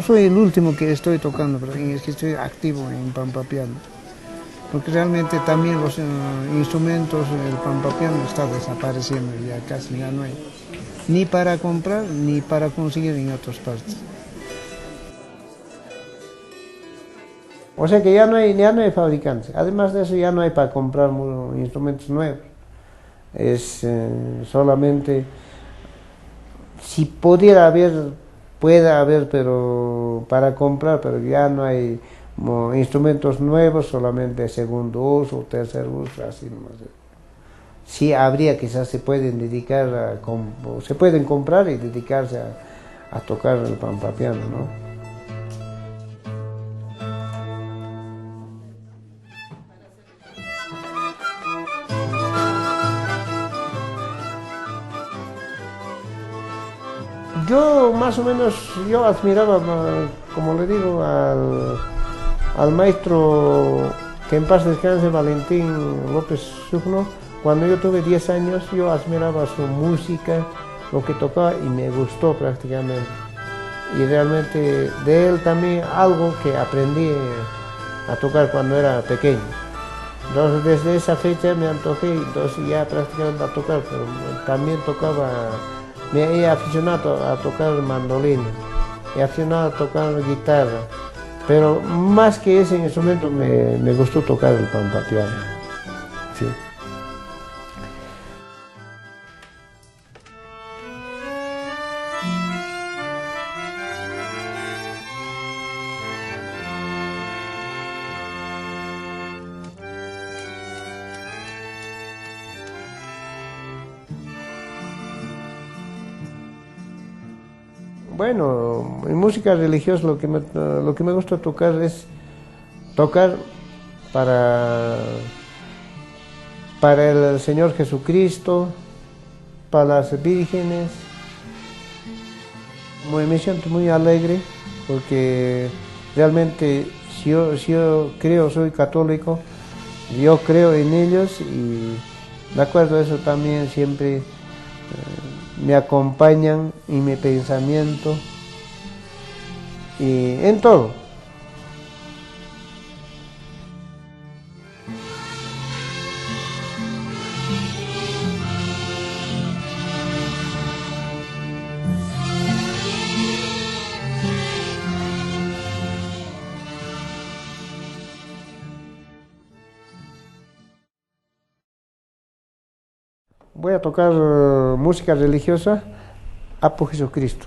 Soy el último que estoy tocando, pero es que estoy activo en Pampapiano. Porque realmente también los instrumentos, el Pampapiano está desapareciendo, ya casi ya no hay. Ni para comprar, ni para conseguir en otras partes. O sea que ya no hay fabricantes. Además de eso, ya no hay para comprar instrumentos nuevos. Es solamente, si pudiera haber, puede haber, pero para comprar, pero ya no hay instrumentos nuevos, solamente segundo uso, tercer uso, así nomás. Sí habría, quizás se pueden dedicar se pueden comprar y dedicarse a tocar el pampapiano, ¿no? Yo más o menos, yo admiraba, como le digo, al maestro, que en paz descanse, Valentín López Sugno. Cuando yo tuve 10 años, yo admiraba su música, lo que tocaba, y me gustó prácticamente. Y realmente de él también algo que aprendí a tocar cuando era pequeño. Entonces desde esa fecha me antojé, entonces ya prácticamente a tocar, pero también tocaba, me he aficionado a tocar mandolina, he aficionado a tocar guitarra, pero más que ese instrumento me gustó tocar el pampapiano. Sí. Bueno, en música religiosa lo que me gusta tocar es tocar para, para el Señor Jesucristo, para las vírgenes. Me siento muy alegre porque realmente si yo creo, soy católico, yo creo en ellos y de acuerdo a eso también siempre me acompañan en mi pensamiento y en todo. Voy a tocar música religiosa a por Jesucristo.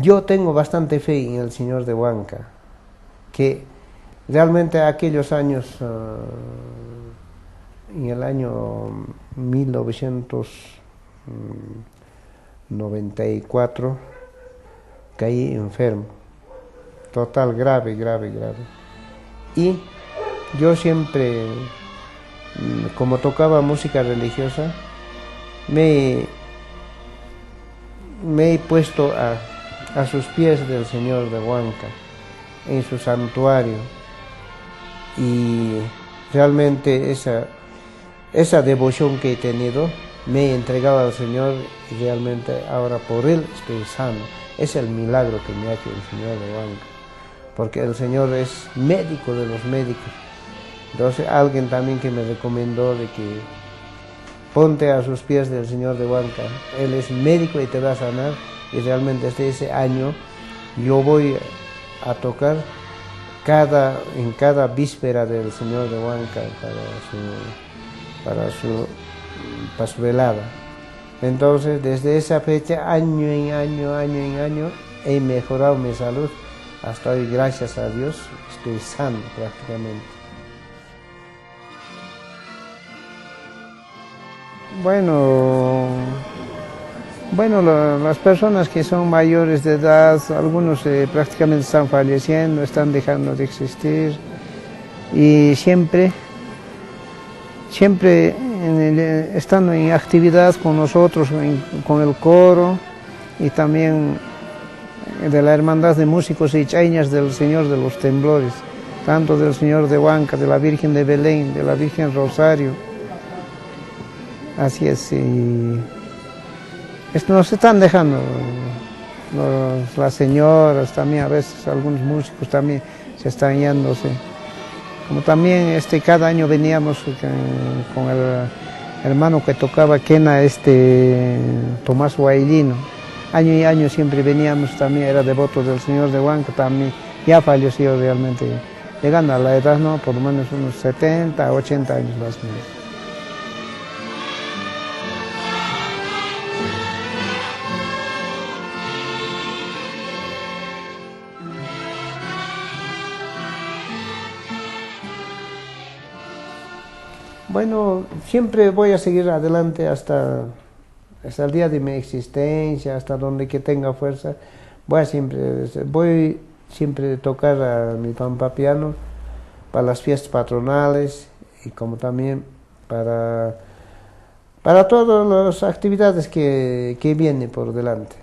Yo tengo bastante fe en el Señor de Huanca, que realmente aquellos años, en el año 1994, caí enfermo, total, grave, grave, grave. Y yo siempre, como tocaba música religiosa, me he puesto a sus pies del Señor de Huanca, en su santuario, y realmente esa devoción que he tenido, me he entregado al Señor y realmente ahora por Él estoy sano. Es el milagro que me ha hecho el Señor de Huanca, porque el Señor es médico de los médicos. Entonces alguien también que me recomendó de que ponte a sus pies del Señor de Huanca, Él es médico y te va a sanar. Y realmente desde ese año yo voy a tocar en cada víspera del Señor de Huanca para su velada. Entonces desde esa fecha, año en año, he mejorado mi salud. Hasta hoy, gracias a Dios, estoy sano prácticamente. Bueno, las personas que son mayores de edad, algunos prácticamente están falleciendo, están dejando de existir, y siempre estando en actividad con nosotros, con el coro, y también de la Hermandad de Músicos y Chaiñas del Señor de los Temblores, tanto del Señor de Huanca, de la Virgen de Belén, de la Virgen Rosario. Así es, y nos están dejando las señoras también, a veces algunos músicos también se están yéndose. Como también cada año veníamos con el hermano que tocaba quena, Tomás Guaylino. Año y año siempre veníamos, también era devoto del Señor de Huanca, también ya falleció realmente, llegando a la edad, ¿no? Por lo menos unos 70, 80 años más o menos. Bueno, siempre voy a seguir adelante hasta el día de mi existencia, hasta donde que tenga fuerza. Voy siempre a tocar a mi pampa piano para las fiestas patronales y como también para todas las actividades que vienen por delante.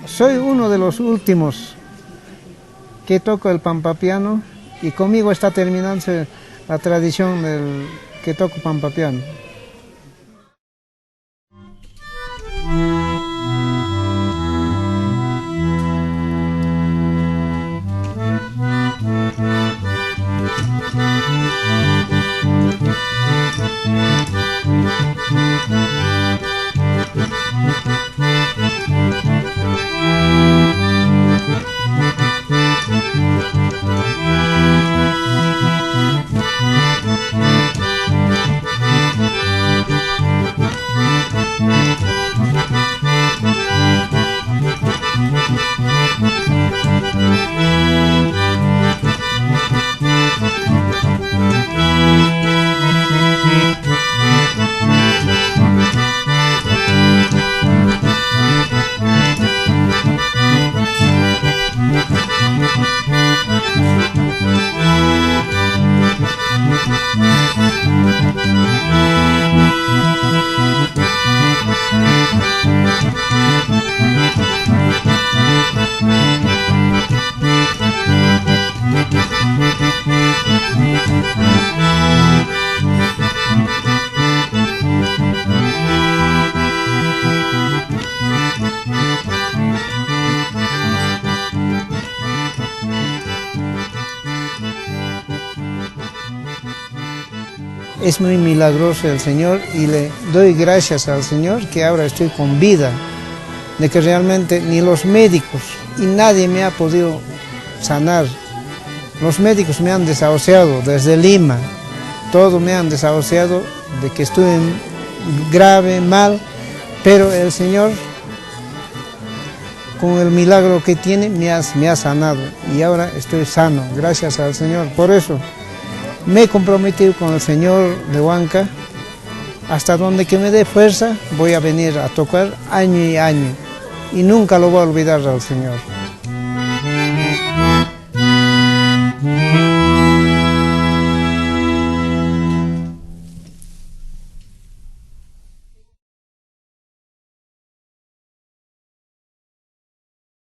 Soy uno de los últimos que toco el pampapiano y conmigo está terminándose la tradición del que toco pampapiano. Es muy milagroso el Señor y le doy gracias al Señor que ahora estoy con vida, de que realmente ni los médicos y nadie me ha podido sanar. Los médicos me han desahuciado desde Lima, todos me han desahuciado de que estuve grave, mal, pero el Señor, con el milagro que tiene, me ha sanado y ahora estoy sano, gracias al Señor. Por eso me he comprometido con el Señor de Huanca, hasta donde que me dé fuerza voy a venir a tocar año y año y nunca lo voy a olvidar al Señor.